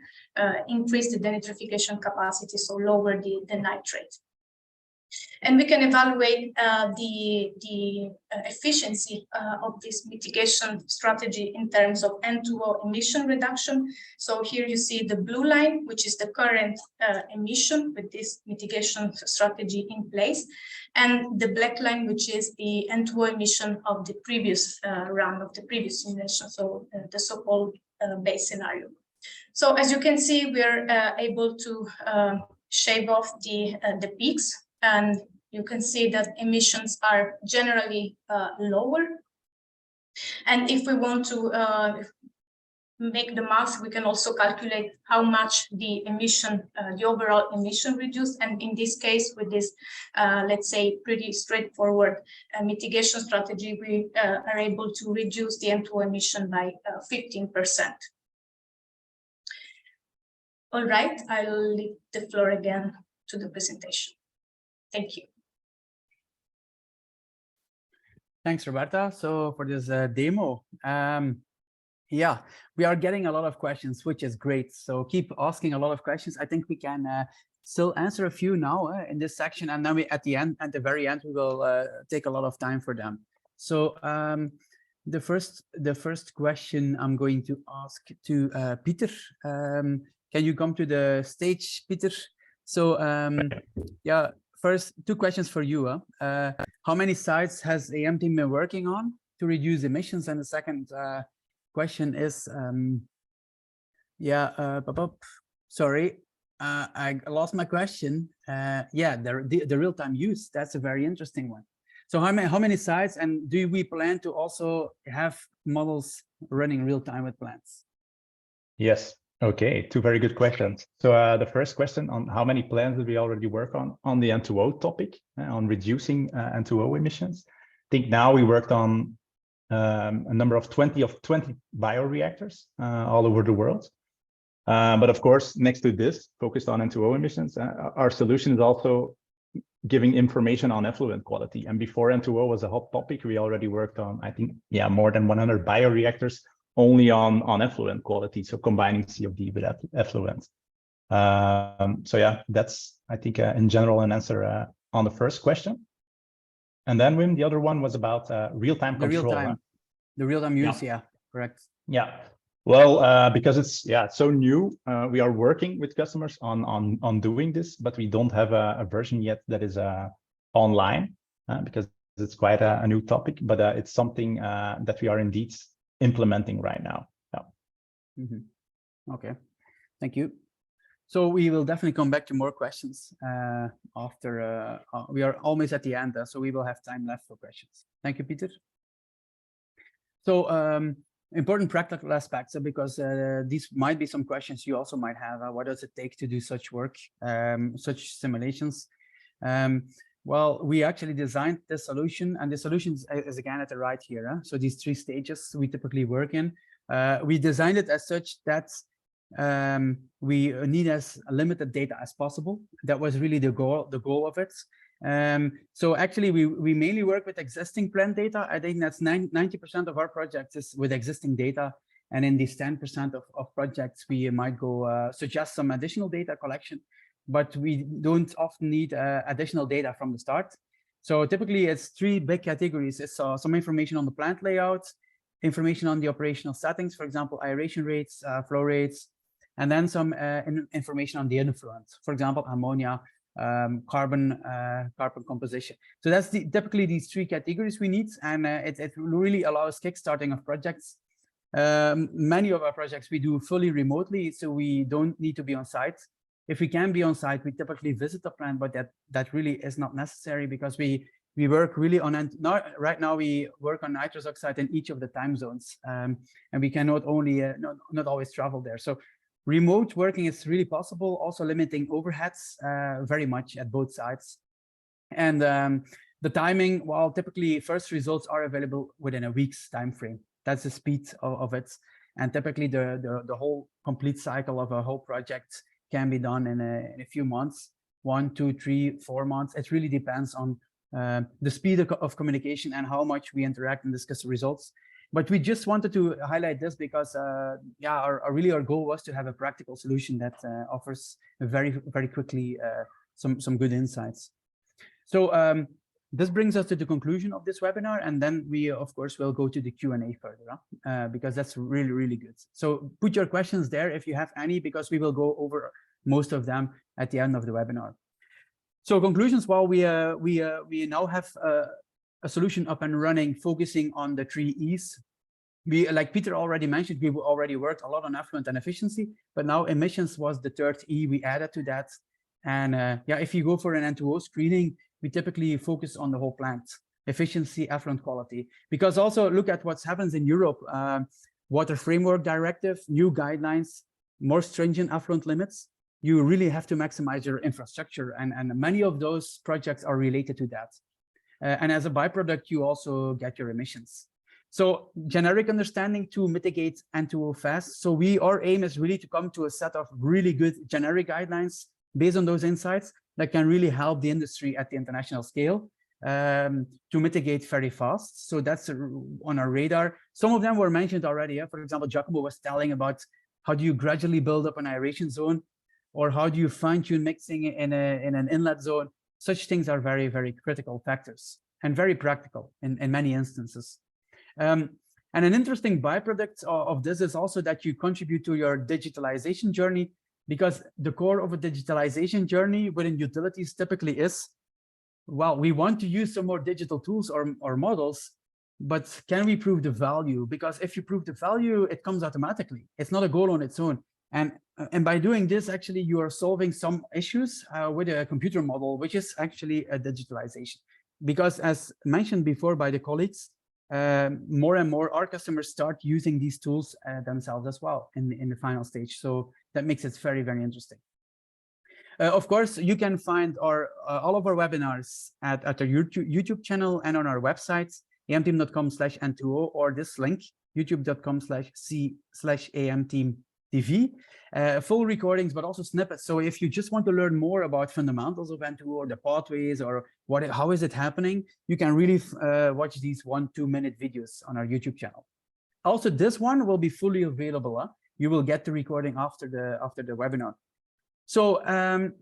increase the denitrification capacity, so lower the nitrate. And we can evaluate the efficiency of this mitigation strategy in terms of N2O emission reduction. So here you see the blue line, which is the current emission with this mitigation strategy in place, and the black line, which is the N2O emission of the previous round of the previous simulation, so the so-called base scenario. So as you can see, we're able to shave off the peaks, and you can see that emissions are generally lower. And if we want to make the math, we can also calculate how much the emission, the overall emission reduced. And in this case, with this, let's say, pretty straightforward mitigation strategy, we are able to reduce the N2O emission by 15%. All right, I'll leave the floor again to the presentation. Thank you. Thanks, Roberta. So for this demo, yeah, we are getting a lot of questions, which is great. So keep asking a lot of questions. I think we can still answer a few now in this section, and then at the very end, we will take a lot of time for them. So the first question I'm going to ask to Peter. Can you come to the stage, Peter? So yeah, first two questions for you. How many sites has AM team been working on to reduce emissions? And the second question is, sorry, I lost my question. Yeah, the real-time use, that's a very interesting one. So how many sites, and do we plan to also have models running real-time with plants? Yes. Okay, two very good questions. So the first question on how many plants did we already work on the N2O topic, on reducing N2O emissions. I think now we worked on a number of 20 bioreactors all over the world. But of course, next to this, focused on N2O emissions, our solution is also giving information on effluent quality. And before N2O was a hot topic, we already worked on, I think, yeah, more than 100 bioreactors only on effluent quality, so combining CFD with effluent. So yeah, that's, I think, in general, an answer on the first question. And then, Wim, the other one was about real-time control. The real-time use, yeah, correct. Yeah, well, because it's so new, we are working with customers on doing this, but we don't have a version yet that is online because it's quite a new topic, but it's something that we are indeed implementing right now. Yeah. Mm-hmm. Okay, thank you. So we will definitely come back to more questions after we are almost at the end, so we will have time left for questions. Thank you, Peter. So important practical aspects, because these might be some questions you also might have. What does it take to do such work, such simulations? Well, we actually designed the solution, and the solution is again at the right here. So these three stages we typically work in. We designed it as such that we need as limited data as possible. That was really the goal of it. So actually, we mainly work with existing plant data. I think that's 90% of our projects is with existing data. And in these 10% of projects, we might go suggest some additional data collection, but we don't often need additional data from the start. So typically, it's three big categories. It's some information on the plant layout, information on the operational settings, for example, aeration rates, flow rates, and then some information on the influent, for example, ammonia, carbon composition. So that's typically these three categories we need, and it really allows kickstarting of projects. Many of our projects we do fully remotely, so we don't need to be on site. If we can be on site, we typically visit the plant, but that really is not necessary because we work really on, right now we work on nitrous oxide in each of the time zones, and we cannot only not always travel there. So remote working is really possible, also limiting overheads very much at both sides. And the timing, well, typically first results are available within a week's time frame. That's the speed of it. And typically the whole complete cycle of a whole project can be done in a few months, 1, 2, 3, 4 months. It really depends on the speed of communication and how much we interact and discuss the results. But we just wanted to highlight this because, yeah, our goal was to have a practical solution that offers very quickly some good insights. So this brings us to the conclusion of this webinar, and then we, of course, will go to the Q&A further, because that's really good. So put your questions there if you have any, because we will go over most of them at the end of the webinar. So conclusions, while we now have a solution up and running, focusing on the 3 E's. We, like Peter already mentioned, we already worked a lot on effluent and efficiency, but now emissions was the 3rd E we added to that. And yeah, if you go for an N2O screening, we typically focus on the whole plant, efficiency, effluent quality, because also look at what happens in Europe, Water Framework Directive, new guidelines, more stringent effluent limits. You really have to maximize your infrastructure, and many of those projects are related to that. And as a byproduct, you also get your emissions. So generic understanding to mitigate N2O fast. So our aim is really to come to a set of really good generic guidelines based on those insights that can really help the industry at the international scale to mitigate very fast. So that's on our radar. Some of them were mentioned already. For example, Giacomo was telling about how do you gradually build up an aeration zone, or how do you fine-tune mixing in an inlet zone. Such things are very critical factors and very practical in many instances. And an interesting byproduct of this is also that you contribute to your digitalization journey, because the core of a digitalization journey within utilities typically is, well, we want to use some more digital tools or models, but can we prove the value? Because if you prove the value, it comes automatically. It's not a goal on its own. And by doing this, actually, you are solving some issues with a computer model, which is actually a digitalization. Because as mentioned before by the colleagues, more and more our customers start using these tools themselves as well in the final stage. So that makes it very interesting. Of course, you can find all of our webinars at our YouTube channel and on our website, amteam.com/N2O, or this link, youtube.com/c/amteamtv. Full recordings, but also snippets. So if you just want to learn more about fundamentals of N2O, or the pathways, or how is it happening, you can really watch these 1-2 minute videos on our YouTube channel. Also, this one will be fully available. You will get the recording after the webinar. So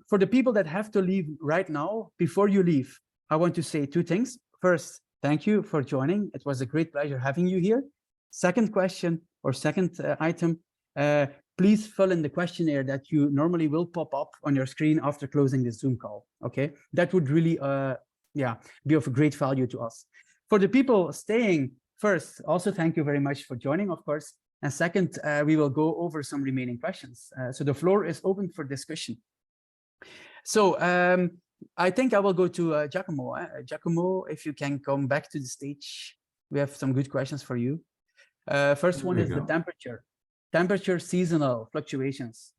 for the people that have to leave right now, before you leave, I want to say 2 things. First, thank you for joining. It was a great pleasure having you here. Second question, or second item, please fill in the questionnaire that you normally will pop up on your screen after closing the Zoom call. Okay, that would really be of great value to us. For the people staying, first, also thank you very much for joining, of course. And second, we will go over some remaining questions. So the floor is open for discussion. So I think I will go to Giacomo. Giacomo, if you can come back to the stage, we have some good questions for you. First one is the temperature seasonal fluctuations.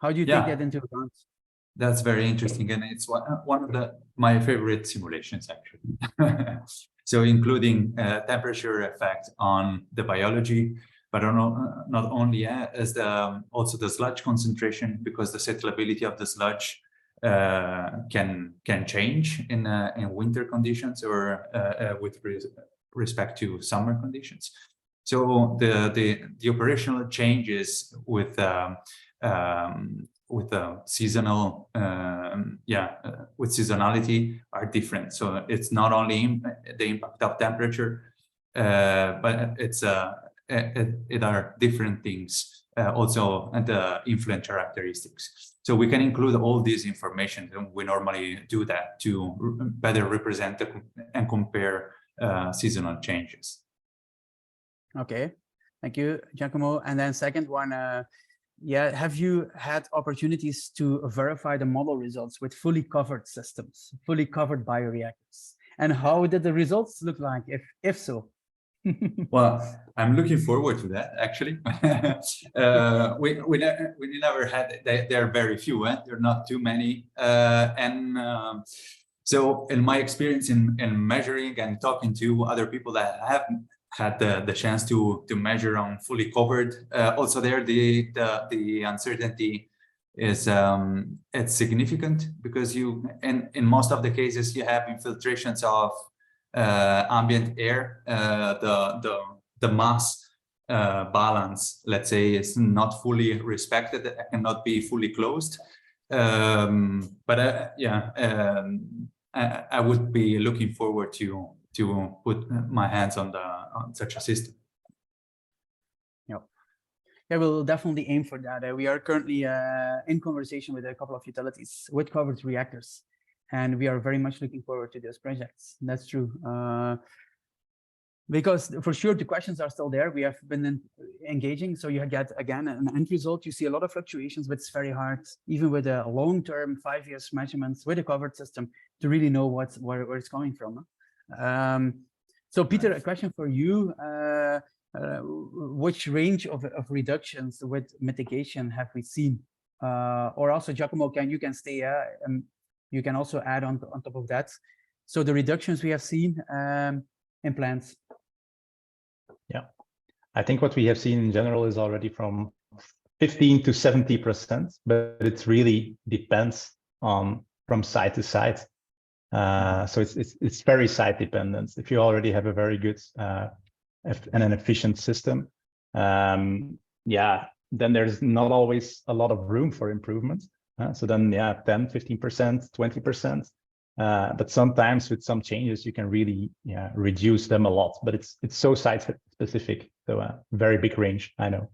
How do you take that into account? That's very interesting, and it's one of my favorite simulations, actually. So including temperature effect on the biology, but not only as also the sludge concentration, because the settleability of the sludge can change in winter conditions or with respect to summer conditions. So the operational changes with seasonal with seasonality are different. So it's not only the impact of temperature, but it's it are different things also, and the influent characteristics. So we can include all this information, and we normally do that to better represent and compare seasonal changes. Okay, thank you, Giacomo. And then second one, have you had opportunities to verify the model results with fully covered systems, fully covered bioreactors? And how did the results look like, if so? Well, I'm looking forward to that, actually. We never had, there are very few, there are not too many. So in my experience in measuring and talking to other people that have had the chance to measure on fully covered, also there the uncertainty is it's significant, because you in most of the cases you have infiltrations of ambient air. The mass balance, let's say, is not fully respected. It cannot be fully closed. But I would be looking forward to put my hands on such a system. Yeah, we'll definitely aim for that. We are currently in conversation with a couple of utilities with covered reactors, and we are very much looking forward to those projects. That's true. Because for sure the questions are still there. We have been engaging, so you get again an end result. You see a lot of fluctuations, but it's very hard, even with a long-term 5 years measurements with a covered system, to really know where it's coming from. So Peter, a question for you. Which range of reductions with mitigation have we seen? Or also, Giacomo, you can stay, you can also add on top of that. So the reductions we have seen in plants. Yeah, I think what we have seen in general is already from 15 to 70%, but it really depends on from site to site. So it's very site dependent. If you already have a very good and an efficient system, then there's not always a lot of room for improvement. So then 10, 15%, 20%. But sometimes with some changes, you can really reduce them a lot, but it's so site specific. So a very big range, I know.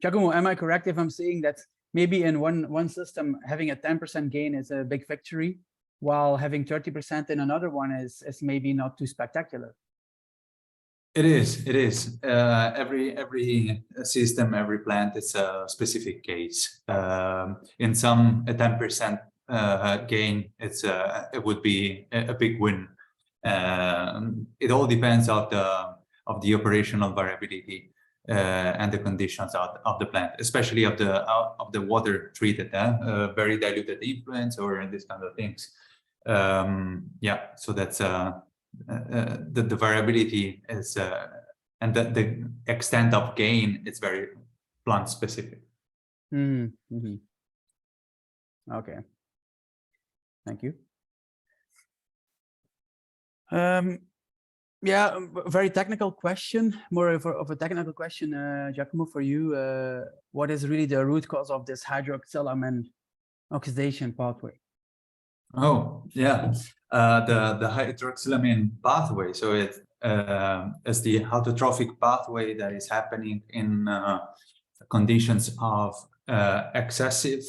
Giacomo, am I correct if I'm saying that maybe in one system, having a 10% gain is a big victory, while having 30% in another one is maybe not too spectacular? It is. Every system, every plant is a specific case. In some, a 10% gain, it would be a big win. It all depends of the operational variability and the conditions of the plant, especially of the water treated, very diluted effluents or these kind of things. So that's the variability is and the extent of gain is very plant specific. Okay, thank you. Very technical question, more of a technical question, Giacomo, for you. What is really the root cause of this hydroxylamine oxidation pathway? Oh, yeah, the hydroxylamine pathway. So it's the autotrophic pathway that is happening in conditions of excessive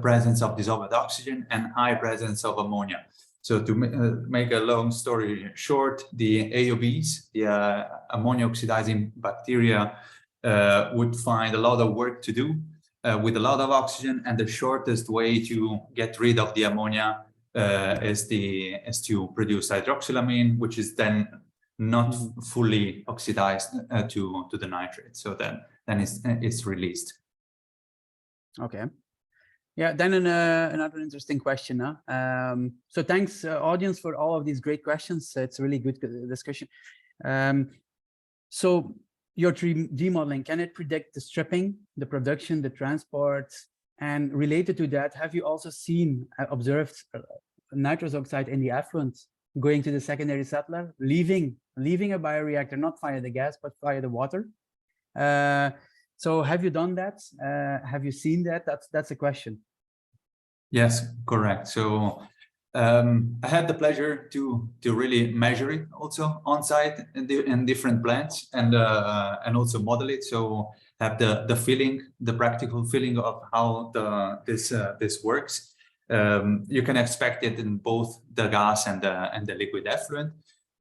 presence of dissolved oxygen and high presence of ammonia. So to make a long story short, the AOBs, the ammonia oxidizing bacteria, would find a lot of work to do with a lot of oxygen, and the shortest way to get rid of the ammonia is to produce hydroxylamine, which is then not fully oxidized to the nitrate. So then it's released. Okay. Yeah, then another interesting question. So thanks, audience, for all of these great questions. It's a really good discussion. So your 3D modeling, can it predict the stripping, the production, the transport? And related to that, have you also seen, observed nitrous oxide in the effluent going to the secondary settler, leaving a bioreactor, not via the gas, but via the water? So have you done that? Have you seen that? That's a question. Yes, correct. So I had the pleasure to really measure it also on site in different plants and also model it. So have the feeling, the practical feeling of how this works. You can expect it in both the gas and the liquid effluent,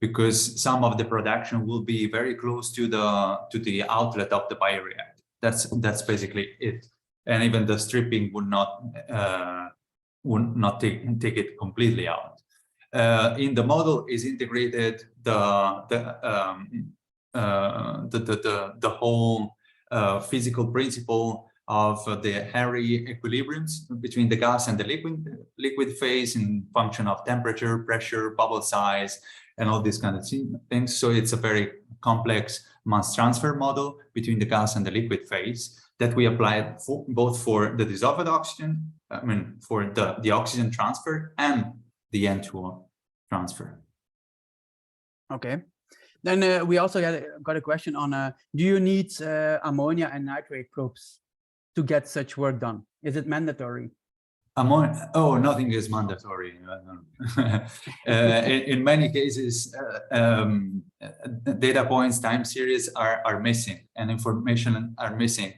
because some of the production will be very close to the outlet of the bioreactor. That's basically it, and even the stripping would not take it completely out. In the model is integrated the whole physical principle of the Henry equilibriums between the gas and the liquid phase in function of temperature, pressure, bubble size, and all these kind of things. So it's a very complex mass transfer model between the gas and the liquid phase that we applied both for the dissolved oxygen, for the oxygen transfer and the N2O transfer. Okay. Then we also got a question on, do you need ammonia and nitrate probes to get such work done? Is it mandatory? Oh, nothing is mandatory. In many cases, data points, time series are missing, and information are missing.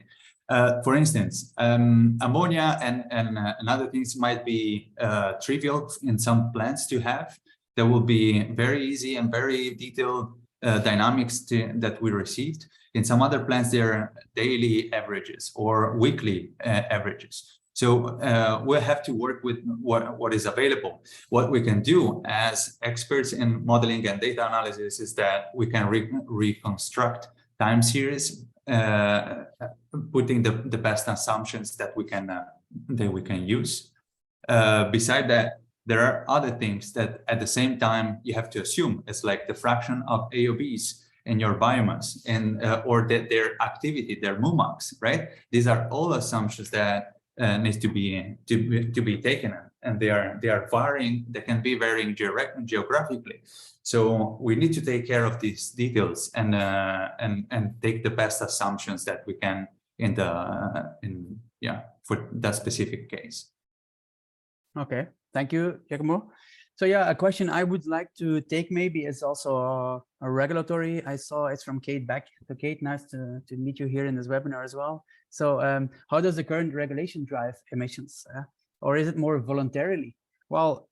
For instance, ammonia and other things might be trivial in some plants to have. There will be very easy and very detailed dynamics that we received. In some other plants, they're daily averages or weekly averages. So we'll have to work with what is available. What we can do as experts in modeling and data analysis is that we can reconstruct time series, putting the best assumptions that we can use. Beside that, there are other things that at the same time you have to assume. It's like the fraction of AOBs in your biomass and or their activity, their MUMAX, right? These are all assumptions that needs to be taken, and they are varying. They can be varying geographically. So we need to take care of these details and take the best assumptions that we can for that specific case. Okay, thank you, Giacomo. So yeah, a question I would like to take maybe is also a regulatory. I saw it's from Kate Beck. So Kate, nice to meet you here in this webinar as well. So how does the current regulation drive emissions? Or is it more voluntarily? Well,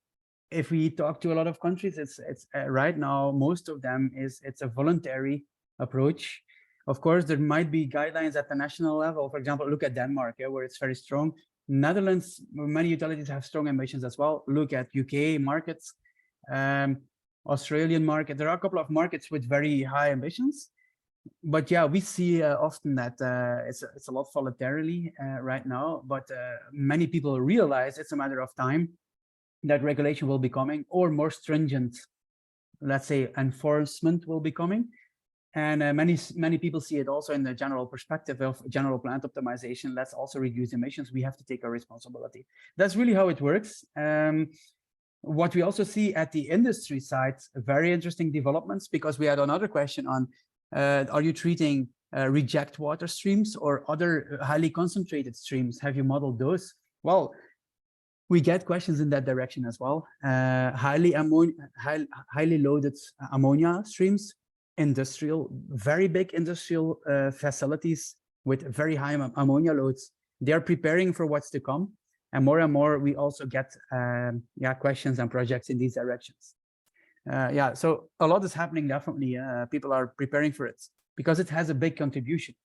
if we talk to a lot of countries, it's right now, most of them it's a voluntary approach. Of course, there might be guidelines at the national level. For example, look at Denmark, where it's very strong. Netherlands, many utilities have strong emissions as well. Look at UK markets, Australian market. There are a couple of markets with very high emissions, but yeah, we see often that it's a lot voluntarily right now. But many people realize it's a matter of time that regulation will be coming, or more stringent, let's say, enforcement will be coming. And many people see it also in the general perspective of general plant optimization. Let's also reduce emissions. We have to take our responsibility. That's really how it works. What we also see at the industry side, very interesting developments, because we had another question on, are you treating reject water streams or other highly concentrated streams? Have you modeled those? Well, we get questions in that direction as well. Highly loaded ammonia streams, very big industrial facilities with very high ammonia loads. They're preparing for what's to come, and more we also get questions and projects in these directions. So a lot is happening, definitely. People are preparing for it because it has a big contribution.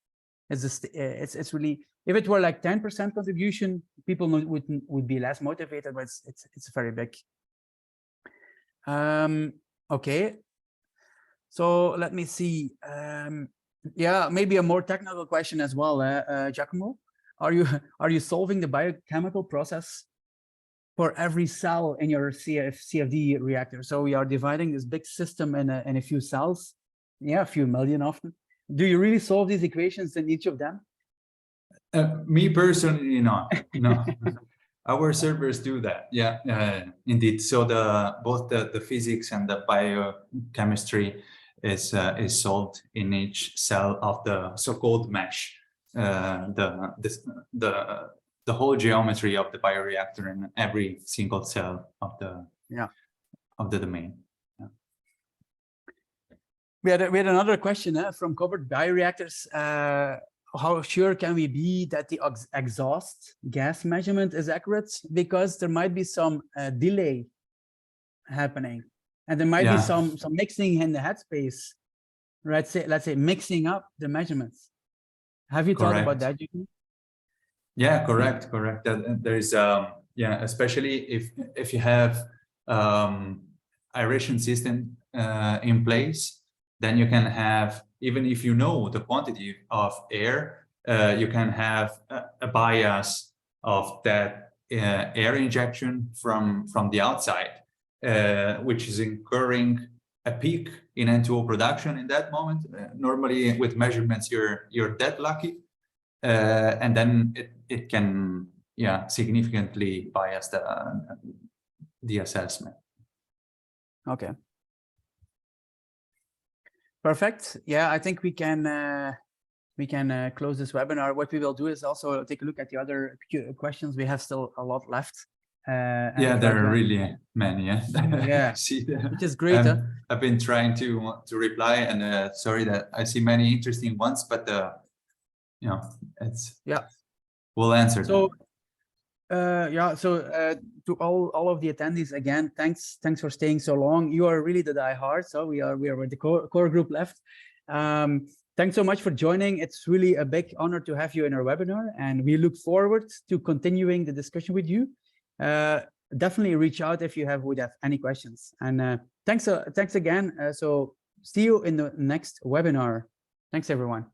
It's really, if it were like 10% contribution, people would be less motivated, but it's very big. Okay. So let me see. Maybe a more technical question as well, Giacomo. Are you solving the biochemical process for every cell in your CFD reactor? So we are dividing this big system in a few cells, a few million often. Do you really solve these equations in each of them? Me personally, no. Our servers do that. Yeah, indeed. So both the physics and the biochemistry is solved in each cell of the so-called mesh. The whole geometry of the bioreactor in every single cell of the domain. Yeah. We had another question from covered bioreactors. How sure can we be that the exhaust gas measurement is accurate? Because there might be some delay happening, and there might be some mixing in the headspace. Right? Let's say mixing up the measurements. Have you thought about that, Eugene? Yeah, correct. There is especially if you have aeration system in place, then you can have, even if you know the quantity of air, you can have a bias of that air injection from the outside, which is incurring a peak in N2O production in that moment. Normally with measurements, you're dead lucky. And then it can significantly bias the assessment. Okay. Perfect. Yeah, I think we can close this webinar. What we will do is also take a look at the other questions. We have still a lot left. There are really many. Yeah, see that. Which is great. I've been trying to reply, and sorry that I see many interesting ones, but we'll answer. So to all of the attendees again, thanks for staying so long. You are really the diehard. So we are with the core group left. Thanks so much for joining. It's really a big honor to have you in our webinar, and we look forward to continuing the discussion with you. Definitely reach out if you would have any questions. And thanks again. So see you in the next webinar. Thanks everyone.